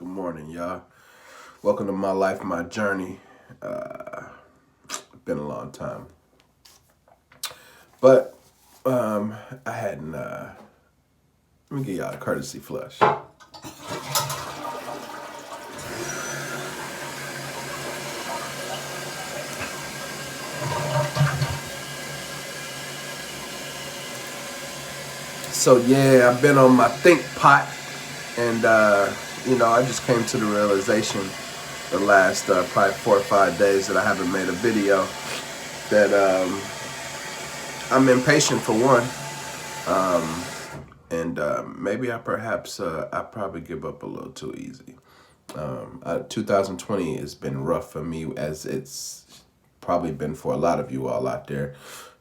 Good morning, y'all. Welcome to my life, my journey. Been a long time, but I hadn't. Let me give y'all a courtesy flush. So yeah, I've been on my think pot, and I just came to the realization the last probably 4 or 5 days that I haven't made a video that I'm impatient for one. And maybe I probably give up a little too easy. 2020 has been rough for me, as it's probably been for a lot of you all out there.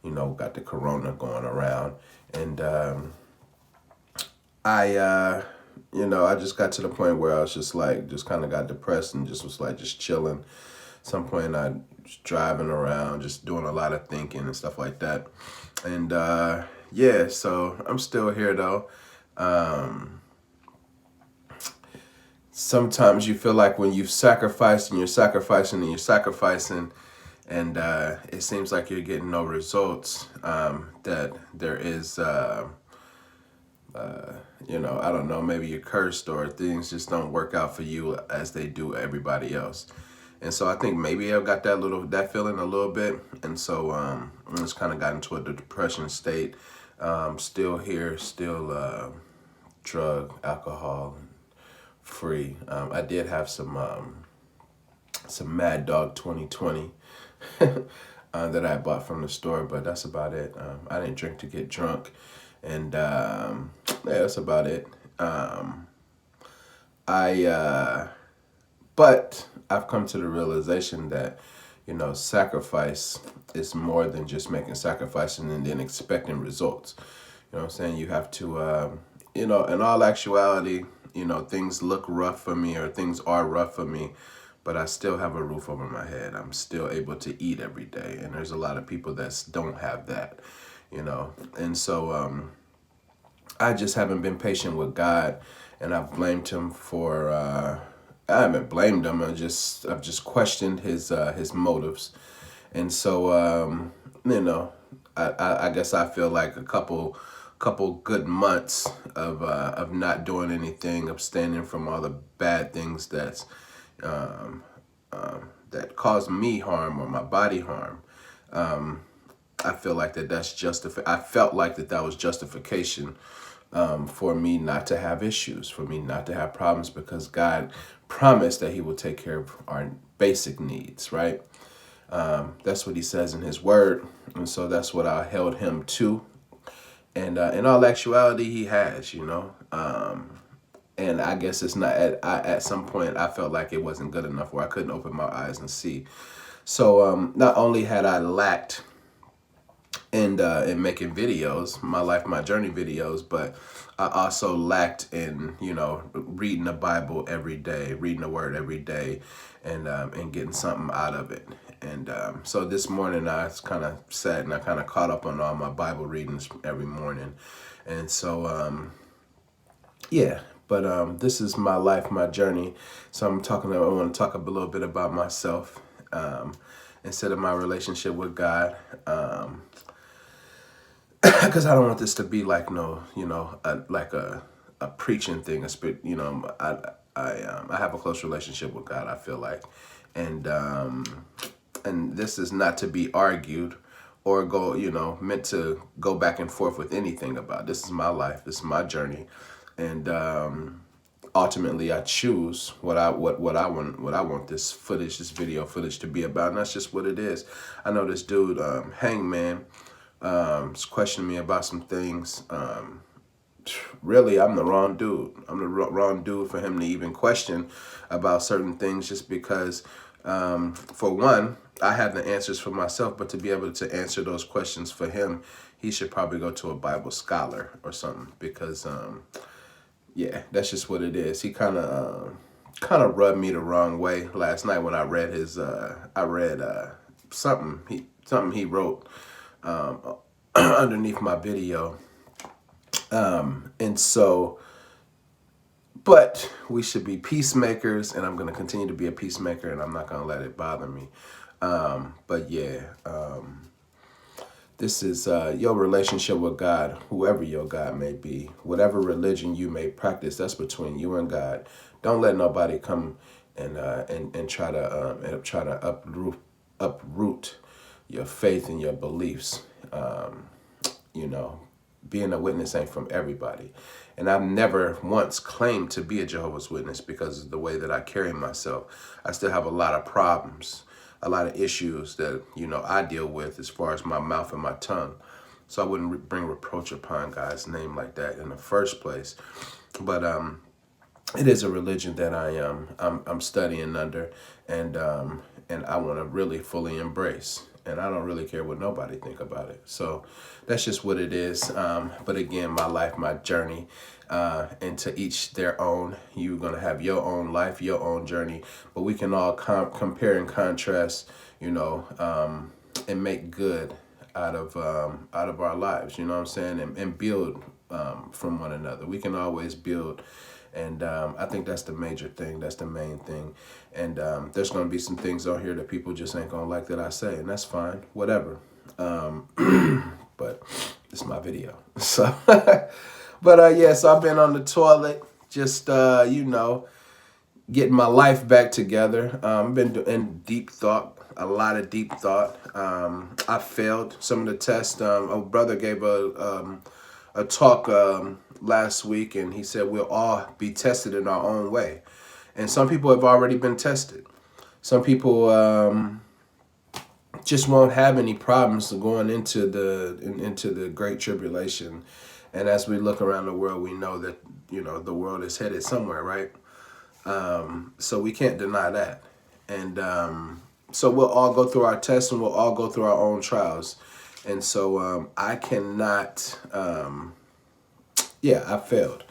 Got the corona going around, and I just got to the point where I was just kind of got depressed and just was like just chilling. At some point, I was driving around, just doing a lot of thinking and stuff like that, and yeah, so I'm still here though. Sometimes you feel like when you've sacrificed and you're sacrificing and you're sacrificing, and it seems like you're getting no results, that there is, I don't know, maybe you're cursed or things just don't work out for you as they do everybody else. And so I think maybe I've got that feeling a little bit. And so I just kind of got into a depression state. Still here, still drug, alcohol free. I did have some Mad Dog 2020 that I bought from the store, but that's about it. I didn't drink to get drunk, and yeah, that's about it. But I've come to the realization that sacrifice is more than just making sacrifices and then expecting results. You know what I'm saying? You have to, in all actuality, things look rough for me, or things are rough for me, but I still have a roof over my head. I'm still able to eat every day. And there's a lot of people that don't have that, And so I just haven't been patient with God, and I've blamed him for, I haven't blamed him. I've just questioned his motives. And so, I guess I feel like a couple good months of not doing anything, abstaining from all the bad things um, that cause me harm or my body harm. I feel like that's I felt like that was justification for me not to have issues, for me not to have problems, because God promised that He will take care of our basic needs, right? That's what He says in His Word, and so that's what I held Him to. And in all actuality, He has, and I guess it's not at some point I felt like it wasn't good enough, where I couldn't open my eyes and see. So not only had I lacked in making videos, my life, my journey videos, but I also lacked in, reading the Bible every day, reading the Word every day, and getting something out of it. And so this morning I kind of sat and I kind of caught up on all my Bible readings every morning. And so, yeah, but this is my life, my journey. So I want to talk a little bit about myself, instead of my relationship with God. Because I don't want this to be like like a preaching thing. I have a close relationship with God, I feel like, and this is not to be argued or meant to go back and forth with anything about. This is my life. This is my journey, and ultimately I choose what I want this video footage to be about, and that's just what it is. I know this dude, Hangman, was questioning me about some things. Really, I'm the wrong dude. I'm the wrong dude for him to even question about certain things, just because, for one, I have the answers for myself, but to be able to answer those questions for him, he should probably go to a Bible scholar or something, because, yeah, that's just what it is. He kind of rubbed me the wrong way last night when I read something he wrote underneath my video. And so But we should be peacemakers, and I'm going to continue to be a peacemaker, and I'm not going to let it bother me. But yeah, this is your relationship with God, whoever your God may be, whatever religion you may practice. That's between you and God. Don't let nobody come and try to uproot your faith and your beliefs. You know, being a witness ain't from everybody. And I've never once claimed to be a Jehovah's Witness because of the way that I carry myself. I still have a lot of problems, a lot of issues that, I deal with as far as my mouth and my tongue. So I wouldn't bring reproach upon God's name like that in the first place. But it is a religion that I'm studying under, and I want to really fully embrace. And I don't really care what nobody think about it. So that's just what it is. But again, my life, my journey, and to each their own. You're gonna have your own life, your own journey. But we can all compare and contrast, and make good out of our lives. You know what I'm saying? And build from one another. We can always build. And I think that's the major thing. That's the main thing. And there's going to be some things on here that people just ain't going to like that I say. And that's fine. Whatever. But it's my video. So, but yeah, so I've been on the toilet, just, getting my life back together. I've been in deep thought, a lot of deep thought. I failed some of the tests. A brother gave a talk last week, and he said we'll all be tested in our own way. And some people have already been tested. Some people just won't have any problems going into the great tribulation. And as we look around the world, we know that the world is headed somewhere, right? So we can't deny that. And so we'll all go through our tests, and we'll all go through our own trials. And so I cannot, I failed.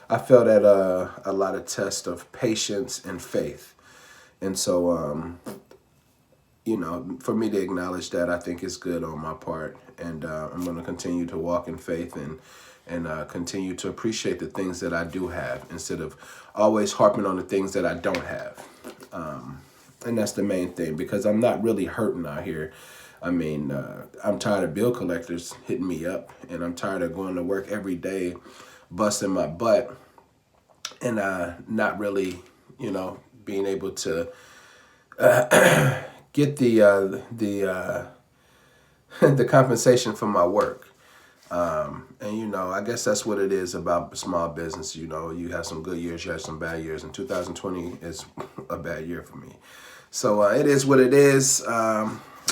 I failed at a lot of tests of patience and faith. And so, for me to acknowledge that, I think is good on my part. And I'm going to continue to walk in faith and continue to appreciate the things that I do have instead of always harping on the things that I don't have. And that's the main thing, because I'm not really hurting out here. I mean, I'm tired of bill collectors hitting me up, and I'm tired of going to work every day, busting my butt, and not really, being able to get the the compensation for my work. And I guess that's what it is about small business. You have some good years, you have some bad years, and 2020 is a bad year for me. So it is what it is.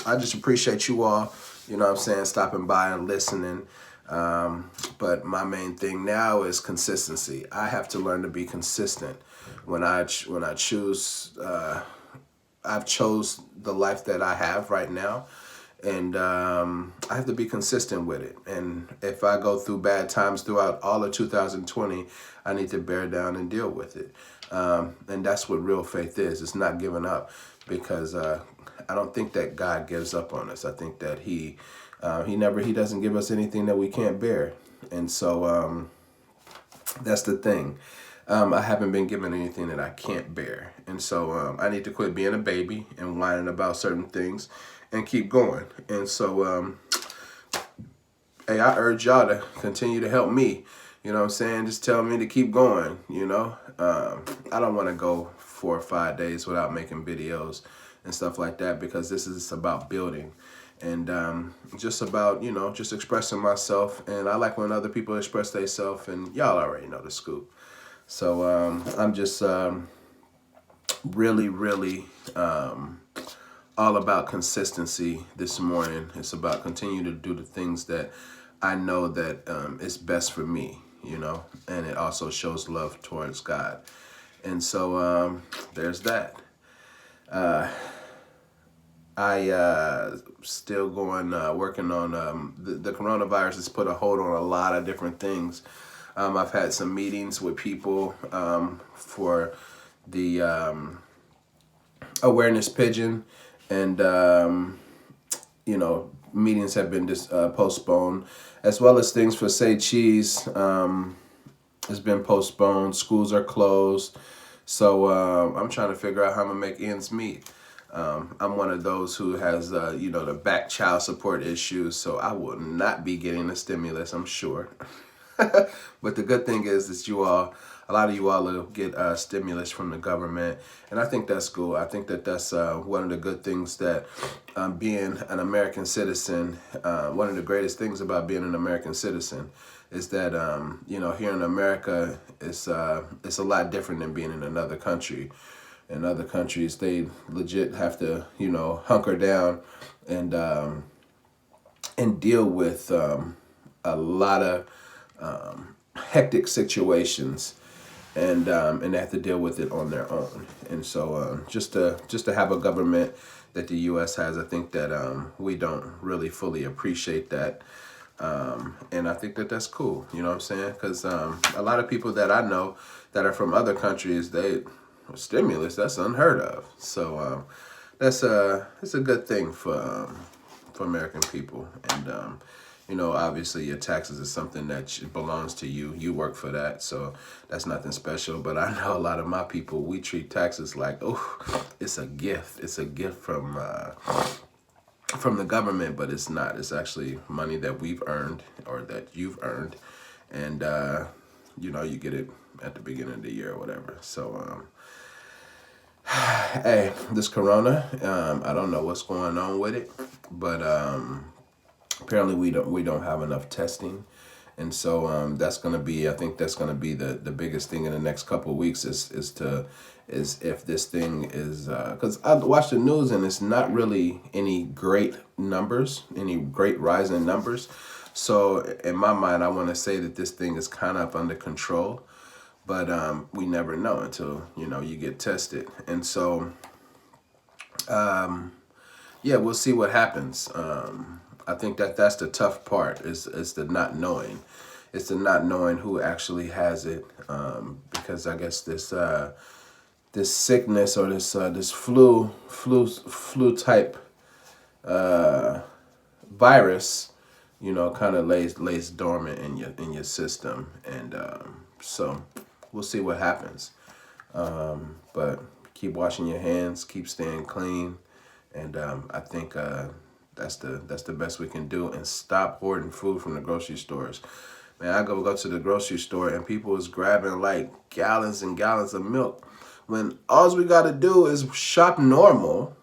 I just appreciate you all, stopping by and listening. But my main thing now is consistency. I have to learn to be consistent when I choose. I've chose the life that I have right now, and I have to be consistent with it. And if I go through bad times throughout all of 2020, I need to bear down and deal with it. And that's what real faith is. It's not giving up, because I don't think that God gives up on us. I think that he doesn't give us anything that we can't bear. And so that's the thing. I haven't been given anything that I can't bear. And so I need to quit being a baby and whining about certain things and keep going. And so, hey, I urge y'all to continue to help me. You know what I'm saying? Just tell me to keep going, I don't want to go 4 or 5 days without making videos and stuff like that, because this is about building and just about, just expressing myself. And I like when other people express themselves, and y'all already know the scoop. So I'm just really, really all about consistency this morning. It's about continuing to do the things that I know that is best for me, and it also shows love towards God. And so there's that. I still going, working on the coronavirus has put a hold on a lot of different things. I've had some meetings with people for the awareness pigeon, and meetings have been postponed, as well as things for Say Cheese. It's been postponed. Schools are closed. So I'm trying to figure out how I'm gonna make ends meet. I'm one of those who has, the back child support issues, so I will not be getting a stimulus, I'm sure. But the good thing is that a lot of you all will get stimulus from the government, and I think that's cool. I think that that's one of the good things that being an American citizen, one of the greatest things about being an American citizen is that, here in America, it's a lot different than being in another country. In other countries, they legit have to, hunker down and deal with a lot of hectic situations, and they have to deal with it on their own. And so, just to have a government that the U.S. has, I think that we don't really fully appreciate that. And I think that that's cool. You know what I'm saying? Because a lot of people that I know that are from other countries, stimulus, that's unheard of. So it's a good thing for American people. And obviously your taxes is something that belongs to you. You work for that, so that's nothing special. But I know a lot of my people, we treat taxes like, oh, it's a gift. It's a gift from the government, but it's not. It's actually money that we've earned or that you've earned, and you get it at the beginning of the year or whatever. So hey, this corona, I don't know what's going on with it, but apparently we don't have enough testing. And so that's gonna be, I think that's gonna be the biggest thing in the next couple of weeks is if this thing is, because I watched the news and it's not really any great numbers, any great rise in numbers. So in my mind, I want to say that this thing is kind of under control, but we never know until you get tested. And so yeah, we'll see what happens. I think that that's the tough part is the not knowing. It's the not knowing who actually has it, because I guess this sickness or this flu type virus, kind of lays dormant in your system, and so we'll see what happens. But keep washing your hands, keep staying clean, and I think that's the best we can do, and stop hoarding food from the grocery stores. Man, I go to the grocery store and people is grabbing like gallons and gallons of milk, when all we got to do is shop normal,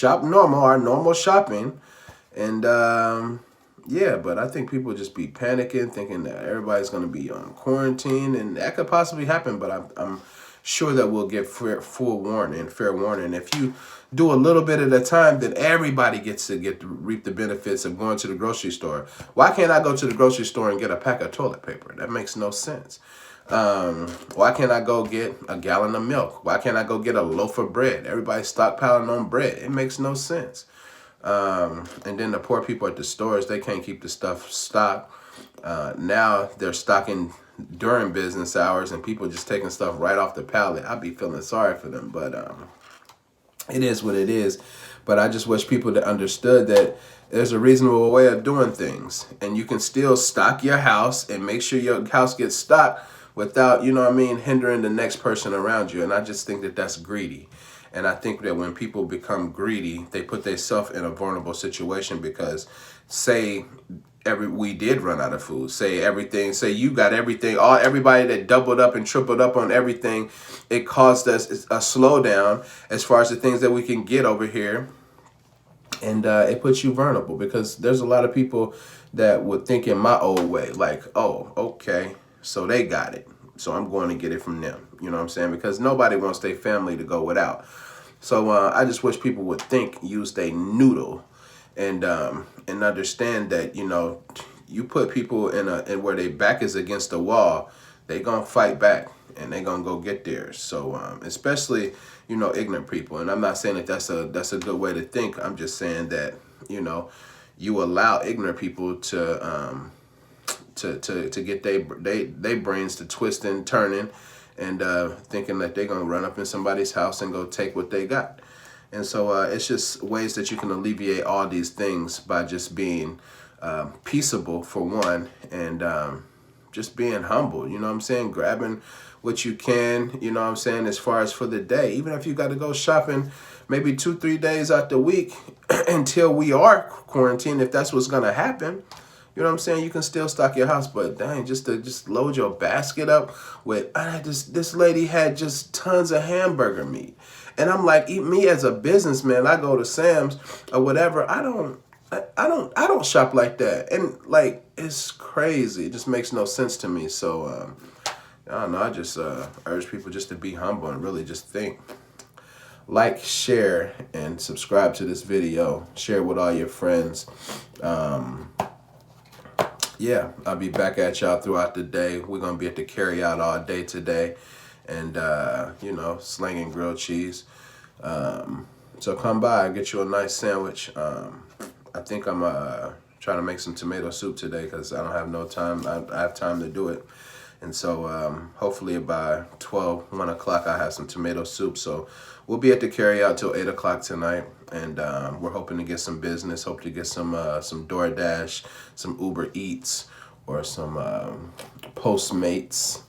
our normal shopping, and yeah. But I think people just be panicking, thinking that everybody's going to be on quarantine, and that could possibly happen. But I'm sure that we'll get fair warning. If you do a little bit at a time, then everybody gets to reap the benefits of going to the grocery store. Why can't I go to the grocery store and get a pack of toilet paper? That makes no sense. Why can't I go get a gallon of milk? Why can't I go get a loaf of bread? Everybody's stockpiling on bread. It makes no sense. And then the poor people at the stores, they can't keep the stuff stocked. Now they're stocking during business hours, and people just taking stuff right off the pallet. I'd be feeling sorry for them, but it is what it is. But I just wish people that understood that there's a reasonable way of doing things, and you can still stock your house and make sure your house gets stocked without, hindering the next person around you. And I just think that that's greedy. And I think that when people become greedy, they put themselves in a vulnerable situation, because say we did run out of food. Say you got everything, everybody that doubled up and tripled up on everything, it caused us a slowdown as far as the things that we can get over here. And it puts you vulnerable, because there's a lot of people that would think in my old way, like, oh, okay, so they got it, so I'm going to get it from them. You know what I'm saying? Because nobody wants their family to go without. So I just wish people would use their noodle, and understand that you put people in where their back is against the wall, they gonna fight back and they gonna go get theirs. So especially ignorant people, and I'm not saying that that's a good way to think. I'm just saying that you allow ignorant people to get they brains to twisting, turning, and thinking that they're going to run up in somebody's house and go take what they got. And so it's just ways that you can alleviate all these things by just being peaceable, for one, and just being humble, you know what I'm saying? Grabbing what you can, you know what I'm saying, as far as for the day. Even if you got to go shopping maybe 2-3 days out the week until we are quarantined, if that's what's gonna happen. You know what I'm saying? You can still stock your house, but dang, just load your basket up with, this lady had just tons of hamburger meat. And I'm like, me as a businessman, I go to Sam's or whatever, I don't shop like that. And like, it's crazy. It just makes no sense to me. So I don't know, I just urge people just to be humble and really just think. Like, share, and subscribe to this video. Share with all your friends. Yeah, I'll be back at y'all throughout the day. We're going to be at the Carryout all day today. And, you know, slinging grilled cheese. So come by, get you a nice sandwich. I think I'm trying to make some tomato soup today because I don't have no time. I have time to do it. And so hopefully by 1 o'clock I have some tomato soup. So we'll be at the Carryout till 8 o'clock tonight. And we're hoping to get some business, hope to get some DoorDash, some Uber Eats, or some Postmates.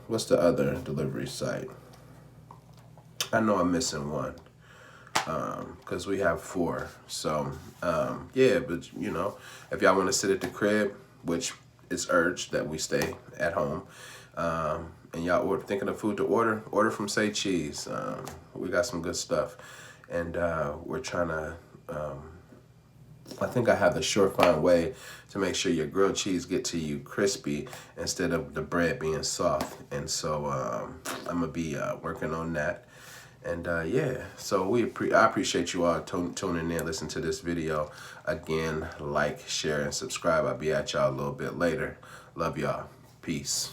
What's the other delivery site? I know I'm missing one because we have 4. So yeah, but you know, if y'all want to sit at the crib, which it's urged that we stay at home, and y'all thinking of food to order from Say Cheese. We got some good stuff. And we're trying to, I think I have the surefire way to make sure your grilled cheese get to you crispy instead of the bread being soft. And so I'm going to be working on that. And yeah, so I appreciate you all tuning in, listen to this video. Again, like, share, and subscribe. I'll be at y'all a little bit later. Love y'all. Peace.